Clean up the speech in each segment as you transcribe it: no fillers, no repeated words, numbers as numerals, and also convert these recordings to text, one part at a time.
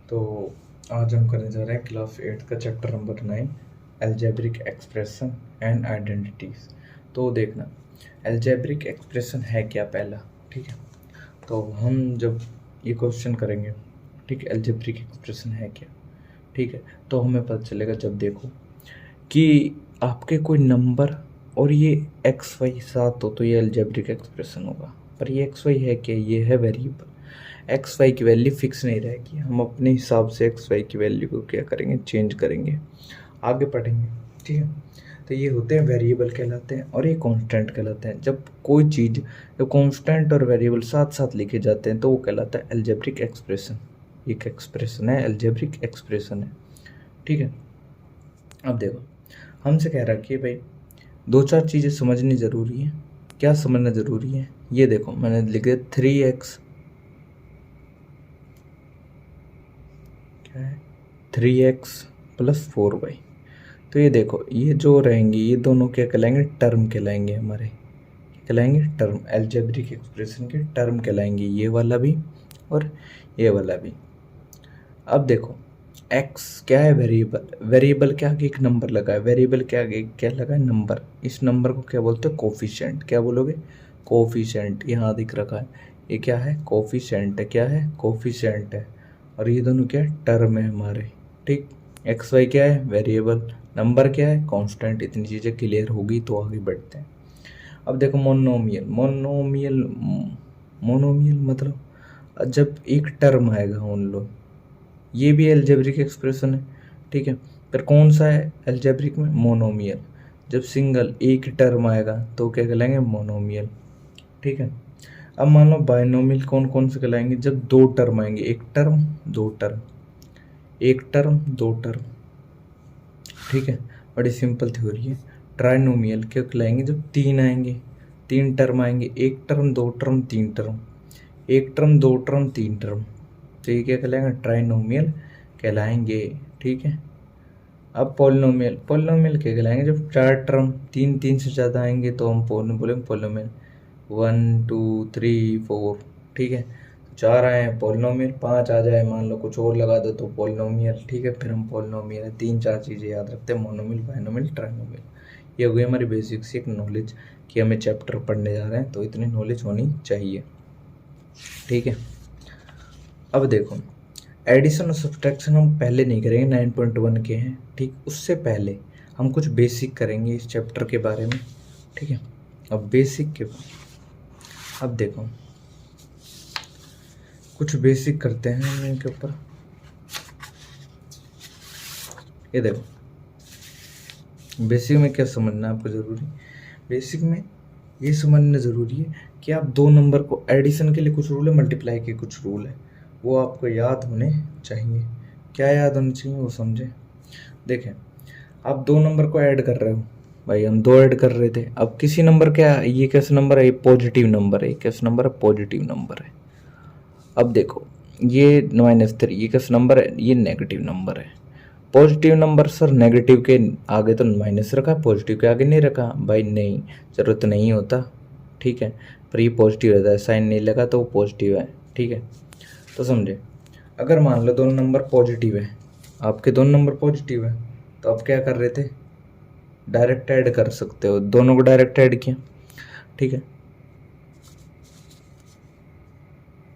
तो आज हम करने जा रहे हैं क्लास 8 का chapter number 9 algebraic expression and identities. तो देखना अलजेब्रिक एक्सप्रेशन है क्या पहला, ठीक है। तो हम जब ये क्वेश्चन करेंगे, ठीक है, अलजेब्रिक एक्सप्रेशन है क्या, ठीक है, तो हमें पता चलेगा जब देखो कि आपके कोई नंबर और ये एक्स वाई साथ हो तो ये अलजेब्रिक एक्सप्रेशन होगा। पर ये एक्स वाई है क्या, ये है वेरिएबल। एक्स वाई की वैल्यू फिक्स नहीं रहेगी, हम अपने हिसाब से एक्स वाई की वैल्यू को क्या करेंगे, चेंज करेंगे, आगे पढ़ेंगे, ठीक है। तो ये होते हैं वेरिएबल कहलाते हैं और ये कांस्टेंट कहलाते हैं। जब कोई चीज़ जब कांस्टेंट और वेरिएबल साथ साथ लिखे जाते हैं तो वो कहलाता है अलजेब्रिक एक्सप्रेशन। एक एक्सप्रेशन है, अलजेब्रिक एक्सप्रेशन है, ठीक है। अब देखो हमसे कह रहा है कि भाई दो चार चीज़ें समझनी ज़रूरी है। क्या समझना ज़रूरी है, ये देखो मैंने लिखे 3x, क्या है 3x + 4y। तो ये देखो ये जो रहेंगे ये दोनों क्या कहलाएंगे, टर्म कहलाएंगे, हमारे कहलाएंगे टर्म, अलजेब्रिक एक्सप्रेशन के टर्म कहलाएंगे, ये वाला भी और ये वाला भी। अब देखो x क्या है, वेरिएबल। वेरिएबल के आगे एक नंबर लगा है, वेरिएबल के आगे क्या लगा है, नंबर। इस नंबर को क्या बोलते हैं, कोफिशिएंट। क्या बोलोगे, कोफिशिएंट। यहाँ दिख रखा है, ये क्या है, कोफिशिएंट है। क्या है, कोफिशिएंट है। और ये दोनों क्या है, टर्म है हमारे, ठीक। एक्स वाई क्या है, वेरिएबल। नंबर क्या है, कांस्टेंट। इतनी चीज़ें क्लियर होगी तो आगे बढ़ते हैं। अब देखो मोनोमियल। मोनोमियल मोनोमियल मतलब जब एक टर्म आएगा उन लोग, ये भी अलजेब्रिक एक्सप्रेशन है, ठीक है। पर कौन सा है अलजेब्रिक में, मोनोमियल। जब सिंगल एक टर्म आएगा तो क्या कहलाएंगे, मोनोमियल, ठीक है। अब मान लो बाइनोमियल कौन कौन से कहलाएंगे, जब दो टर्म आएंगे, एक टर्म दो टर्म, एक टर्म दो टर्म, ठीक है। बड़ी सिंपल थ्योरी है। ट्राइनोमियल क्या कहलाएंगे, जब तीन आएंगे, तीन टर्म आएंगे, एक टर्म दो टर्म तीन टर्म, एक टर्म दो टर्म तीन टर्म, तो ये क्या कहलाएंगे, ट्राइनोमियल कहलाएंगे, ठीक है। अब पॉलिनोमियल, पॉलिनोमियल क्या कहलाएंगे, जब चार टर्म तीन तीन से ज़्यादा आएंगे तो हम बोलेंगे पॉलिनोमियल। 1 2 3 4, ठीक है। चार आए हैं पॉलिनोमियल, पांच आ जाए मान लो कुछ और लगा दो तो पॉलिनोमियल, ठीक है। फिर हम पॉलिनोमियल, तीन चार चीज़ें याद रखते हैं, मोनोमियल, बाइनोमियल, ट्राइनोमियल। ये हो गई हमारी बेसिक सी एक नॉलेज कि हमें चैप्टर पढ़ने जा रहे हैं तो इतनी नॉलेज होनी चाहिए, ठीक है। अब देखो एडिशन और सब्सट्रैक्शन हम पहले नहीं करेंगे, 9.1 के हैं, ठीक। उससे पहले हम कुछ बेसिक करेंगे इस चैप्टर के बारे में, ठीक है। अब बेसिक के अब देखो कुछ बेसिक करते हैं हम इनके ऊपर। ये देखो बेसिक में क्या समझना है आपको ज़रूरी, बेसिक में ये समझना ज़रूरी है कि आप दो नंबर को एडिशन के लिए कुछ रूल है, मल्टीप्लाई के कुछ रूल है, वो आपको याद होने चाहिए। क्या याद होने चाहिए वो समझें। देखें आप दो नंबर को ऐड कर रहे हो, भाई हम दो ऐड कर रहे थे। अब किसी नंबर क्या, ये कैसा नंबर है, ये पॉजिटिव नंबर है, ये कैसा नंबर है, पॉजिटिव नंबर है। अब देखो ये -3, ये कैसा नंबर है, ये नेगेटिव नंबर है। पॉजिटिव नंबर सर नेगेटिव के आगे तो माइनस रखा, पॉजिटिव के आगे नहीं रखा, भाई नहीं, ज़रूरत नहीं होता, ठीक है। पर ये पॉजिटिव रहता है, साइन नहीं लगा तो वो पॉजिटिव है, ठीक है। तो समझे, अगर मान लो दोनों नंबर पॉजिटिव है, आपके दोनों नंबर पॉजिटिव है, तो आप क्या कर रहे थे, डायरेक्ट ऐड कर सकते हो, दोनों को डायरेक्ट ऐड किया, ठीक है।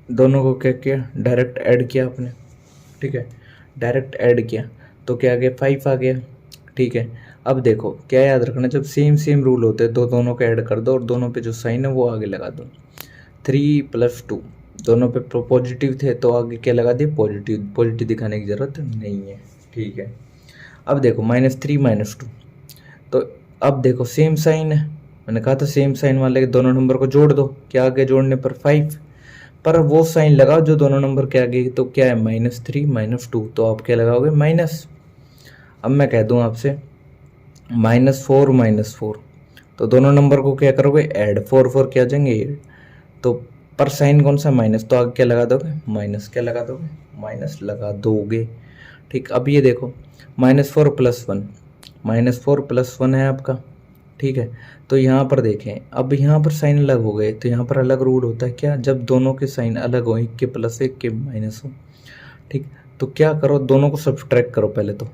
दोनों को क्या किया, डायरेक्ट ऐड किया आपने, ठीक है। डायरेक्ट ऐड किया तो क्या आ गया, 5 आ गया, ठीक है। अब देखो क्या याद रखना, जब सेम सेम रूल होते हैं तो दोनों को ऐड कर दो और दोनों पे जो साइन है वो आगे लगा दो। 3 + 2, दोनों पे पॉजिटिव थे तो आगे क्या लगा दिया, पॉजिटिव। पॉजिटिव दिखाने की ज़रूरत नहीं है, ठीक है। अब देखो -3 -2, तो अब देखो सेम साइन है, मैंने कहा था सेम साइन वाले के दोनों नंबर को जोड़ दो, क्या आगे जोड़ने पर 5, पर वो साइन लगाओ जो दोनों नंबर के आगे, तो क्या है -3 -2, तो आप क्या लगाओगे, माइनस। अब मैं कह दूं आपसे -4 -4, तो दोनों नंबर को क्या करोगे, ऐड, 4 4 क्या आ जाएंगे 8, तो पर साइन कौन सा, माइनस, तो आगे क्या लगा दोगे, माइनस। क्या लगा दोगे, माइनस लगा दोगे, ठीक। अब ये देखो -4 + 1, -4 + 1 है आपका, ठीक है। तो यहाँ पर देखें, अब यहाँ पर साइन अलग हो गए तो यहाँ पर अलग रूल होता है क्या, जब दोनों के साइन अलग हो, एक के प्लस एक के माइनस हो, ठीक। तो क्या करो, दोनों को सब्सट्रैक्ट करो पहले तो।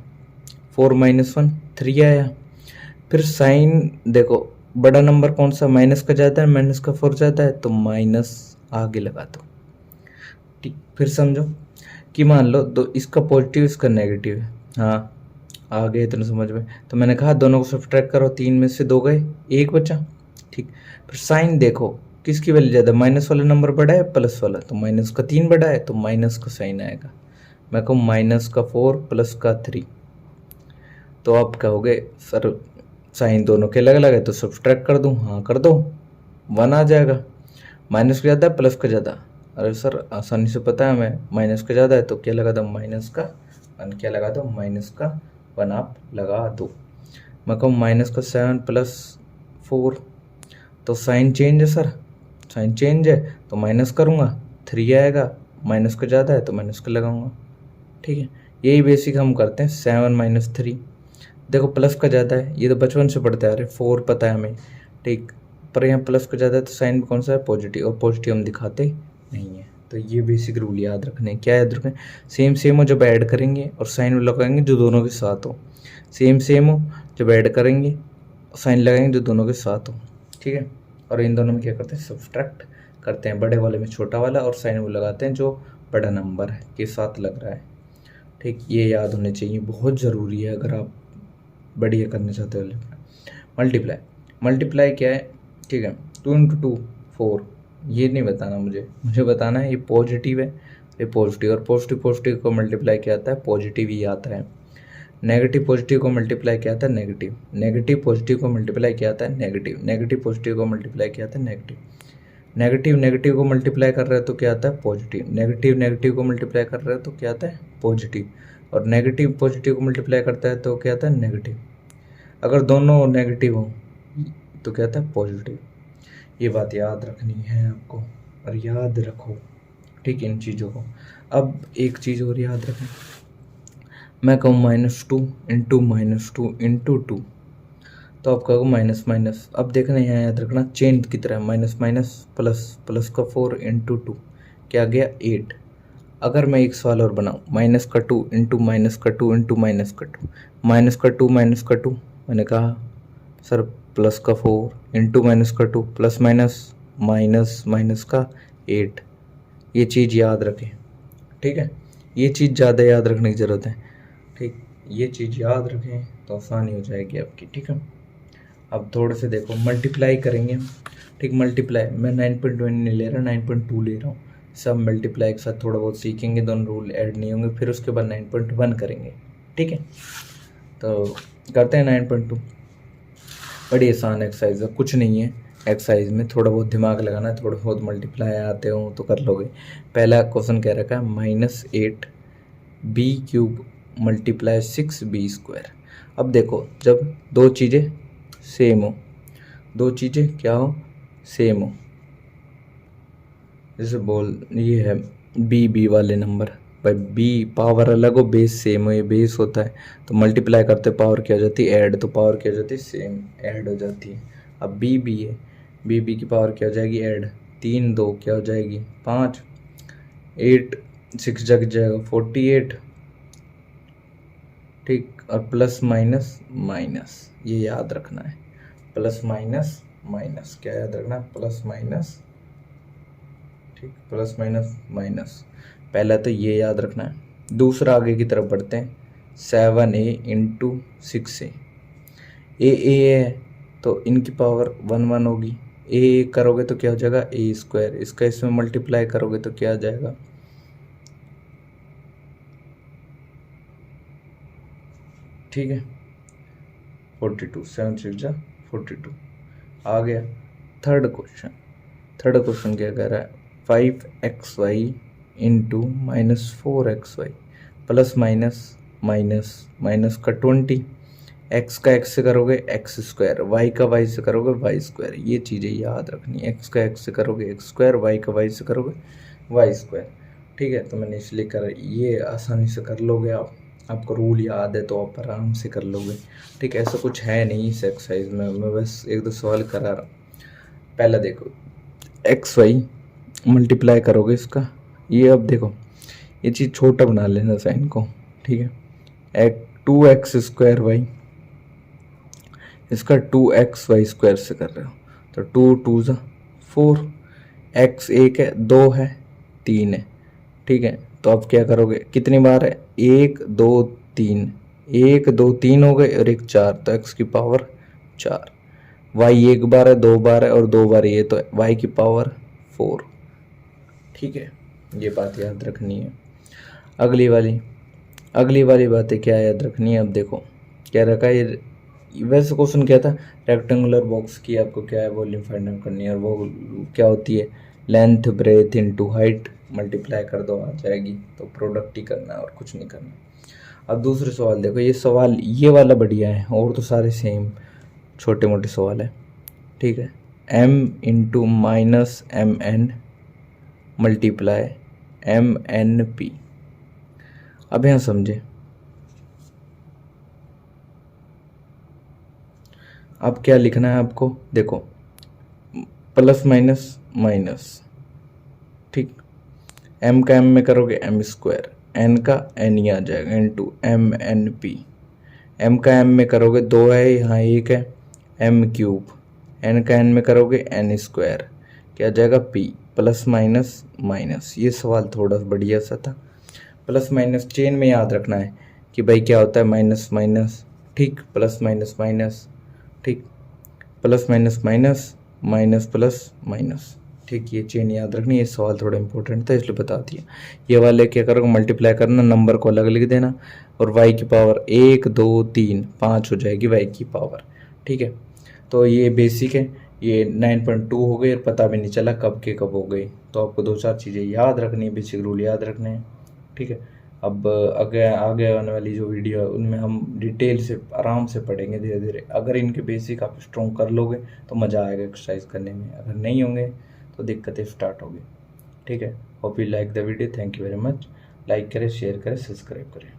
4 - 1 3 आया। फिर साइन देखो, बड़ा नंबर कौन सा, माइनस का ज़्यादा है, माइनस का 4 ज़्यादा है, तो माइनस आगे लगा दो। ठीक, फिर समझो कि मान लो दो, इसका पॉजिटिव इसका नेगेटिव है। हाँ आ गए इतना समझ में। तो मैंने कहा दोनों को सब्सट्रैक्ट करो, 3 में से 2 गए, 1 बचा। ठीक, फिर साइन देखो किसकी वैल्यू ज़्यादा, माइनस वाला नंबर बड़ा है प्लस वाला, तो माइनस का 3 बड़ा है तो माइनस का साइन आएगा। मैं कहूँ माइनस का 4 प्लस का 3, तो आप कहोगे सर साइन दोनों के अलग अलग है तो सब्सट्रैक्ट कर दूँ। हाँ कर दो, 1 आ जाएगा। माइनस का ज़्यादा है प्लस का ज़्यादा, अरे सर आसानी से पता है हमें, माइनस का ज़्यादा है तो क्या लगा दो, माइनस का 1, क्या लगा दो, माइनस का 1 आप लगा दो। मैं कहूँ माइनस का 7 प्लस 4, तो साइन चेंज है सर, साइन चेंज है तो माइनस करूँगा, 3 आएगा। माइनस का ज़्यादा है तो माइनस का लगाऊंगा। ठीक है, यही बेसिक हम करते हैं। 7 - 3 देखो प्लस का ज़्यादा है, ये तो बचपन से पढ़ते आ रहे, 4 पता है हमें। ठीक, पर यहाँ प्लस का ज़्यादा है तो साइन कौन सा है, पॉजिटिव, और पॉजिटिव हम दिखाते नहीं है। तो ये बेसिक रूल याद रखने, क्या याद रखें, सेम सेम हो जब ऐड करेंगे, और साइन लगाएंगे जो दोनों के साथ हो। सेम सेम हो जब ऐड करेंगे, साइन लगाएंगे जो दोनों के साथ हो। ठीक है, और इन दोनों में क्या करते हैं, सब्सट्रैक्ट करते हैं, बड़े वाले में छोटा वाला, और साइन वो लगाते हैं जो बड़ा नंबर है के साथ लग रहा है। ठीक, ये याद होने चाहिए, बहुत ज़रूरी है अगर आप बढ़िया करना चाहते हो। मल्टीप्लाई, मल्टीप्लाई क्या है, ठीक है, 2 × 2 4, ये नहीं बताना मुझे बताना है ये पॉजिटिव है, ये पॉजिटिव, और पॉजिटिव पॉजिटिव को मल्टीप्लाई क्या आता है, पॉजिटिव ही आता है। नेगेटिव पॉजिटिव को मल्टीप्लाई क्या आता है, नेगेटिव। नेगेटिव पॉजिटिव को मल्टीप्लाई क्या आता है, नेगेटिव। नेगेटिव पॉजिटिव को मल्टीप्लाई क्या आता है, नेगेटिव। नेगेटिव नेगेटिव को मल्टीप्लाई कर रहे हो तो क्या आता है, पॉजिटिव। नेगेटिव नेगेटिव को मल्टीप्लाई कर रहे हो तो क्या आता है, पॉजिटिव। और नेगेटिव पॉजिटिव को मल्टीप्लाई करता है तो क्या आता है, नेगेटिव। अगर दोनों नेगेटिव हो तो क्या आता है, पॉजिटिव। ये बात याद रखनी है आपको, और याद रखो ठीक इन चीज़ों को। अब एक चीज़ और याद रखें, मैं कहूँ -2 × -2 तो आप कहोगे माइनस माइनस। अब देखना यहाँ याद रखना चेन की तरह, माइनस माइनस प्लस, प्लस का 4 × 2 क्या गया, 8। अगर मैं एक सवाल और बनाऊँ, माइनस का 2 × माइनस का 2 × माइनस का 2, माइनस का 2 माइनस का 2, मैंने कहा सर प्लस का 4 × माइनस का 2, प्लस माइनस माइनस माइनस का 8। ये चीज़ याद रखें, ठीक है, ये चीज़ ज़्यादा याद रखने की ज़रूरत है। ठीक, ये चीज़ याद रखें तो आसानी हो जाएगी आपकी। ठीक है, अब थोड़े से देखो मल्टीप्लाई करेंगे। ठीक, मल्टीप्लाई मैं 9.1 नहीं ले रहा, 9.2 ले रहा हूँ। सब मल्टीप्लाई के साथ थोड़ा बहुत सीखेंगे, दोनों रूल ऐड नहीं होंगे, फिर उसके बाद 9.1 करेंगे। ठीक है, तो करते हैं 9.2। बड़ी आसान एक्सरसाइज है, कुछ नहीं है एक्सरसाइज में, थोड़ा बहुत दिमाग लगाना है, थोड़ा बहुत मल्टीप्लाई आते हो तो कर लोगे। पहला क्वेश्चन कह रखा है -8b³ × 6b²। अब देखो जब दो चीज़ें सेम हो, दो चीज़ें क्या हो, सेम हो, जैसे ये है बी वाले नंबर, भाई बी पावर अलग हो, बेस सेम हो, ये बेस होता है तो मल्टीप्लाई करते पावर क्या हो जाती है, ऐड, तो पावर क्या हो जाती है, सेम, ऐड हो जाती है। अब बी है, बी की पावर क्या हो जाएगी, ऐड, 3 2 क्या हो जाएगी, 5, 8 6 जग जाएगा 48। ठीक, और प्लस माइनस माइनस, ये याद रखना है, प्लस माइनस माइनस, क्या याद रखना है, प्लस माइनस। ठीक, प्लस माइनस माइनस, पहला तो ये याद रखना है। दूसरा आगे की तरफ बढ़ते हैं, 7a × 6a। ए है तो इनकी पावर 1 1 होगी, ए करोगे तो क्या हो जाएगा, a², इसका इसमें मल्टीप्लाई करोगे तो क्या आ जाएगा, ठीक है, 42, 7 6 जा 42 आ गया। थर्ड क्वेश्चन क्या कह रहा है, 5xy × -4xy plus minus minus minus का 20, x का x से करोगे x², y का y से करोगे y²। ये चीज़ें याद रखनी, x का x से करोगे x², y का y से करोगे y²। ठीक है, तो मैंने इसलिए कर, ये आसानी से कर लोगे आप, आपको रूल याद है तो आप आराम से कर लोगे। ठीक, ऐसा कुछ है नहीं इस एक्सरसाइज में, मैं बस एक दो सवाल करा रहा हूँ। पहला देखो xy मल्टीप्लाई करोगे इसका, ये अब देखो ये चीज़ छोटा बना लेना साइन को, ठीक है। 2x² इसका 2xy² से कर रहे हो तो 2 2 ज़ा 4, x 1 है, 2 है, 3 है, ठीक है। तो अब क्या करोगे, कितनी बार है, 1 2 3, 1 2 3 हो गए और 1 4, तो x की पावर 4। y 1 बार है, 2 बार है और 2 बार ये, तो y की पावर 4, ठीक है। ये बात याद रखनी है। अगली वाली बातें क्या याद रखनी है। अब देखो क्या रखा है, वैसे क्वेश्चन क्या था, रेक्टेंगुलर बॉक्स की आपको क्या है वॉल्यूम फाइंड आउट करनी है, और वो क्या होती है, length breadth into height multiply कर दो आ जाएगी, तो प्रोडक्ट ही करना है और कुछ नहीं करना। अब दूसरे सवाल देखो, ये सवाल ये वाला बढ़िया है, और तो सारे सेम छोटे मोटे सवाल है, ठीक है। m into minus M N multiply M N P. अब यहाँ समझे, अब क्या लिखना है आपको, देखो प्लस माइनस माइनस, ठीक, m का m में करोगे m², n का n ही आ जाएगा into M N P. m का m में करोगे 2 है, यहाँ 1 है, m³, n का n में करोगे n², क्या आ जाएगा p, प्लस माइनस माइनस। ये सवाल थोड़ा बढ़िया सा था। प्लस माइनस चेन में याद रखना है कि भाई क्या होता है, माइनस माइनस, ठीक, प्लस माइनस माइनस, ठीक, plus minus minus, minus plus minus, ठीक। ये चेन याद रखनी, ये सवाल थोड़ा इंपॉर्टेंट था इसलिए बता दिया। ये वाले क्या करोगे, मल्टीप्लाई करना, नंबर को अलग लिख देना, और y की पावर 1 2 3 5 हो जाएगी y की पावर, ठीक है। तो ये बेसिक है, ये 9.2 हो गई और पता भी नहीं चला कब के कब हो गई। तो आपको 2-4 चीज़ें याद रखनी है, बेसिक रूल याद रखने हैं, ठीक है। अब आगे आने वाली जो वीडियो है उनमें हम डिटेल से आराम से पढ़ेंगे धीरे धीरे। अगर इनके बेसिक आप स्ट्रॉन्ग कर लोगे तो मज़ा आएगा एक्सरसाइज करने में, अगर नहीं होंगे तो दिक्कतें स्टार्ट होगी, ठीक है। Hope you like the video, thank you very much. Like करें, शेयर करें, सब्सक्राइब करें।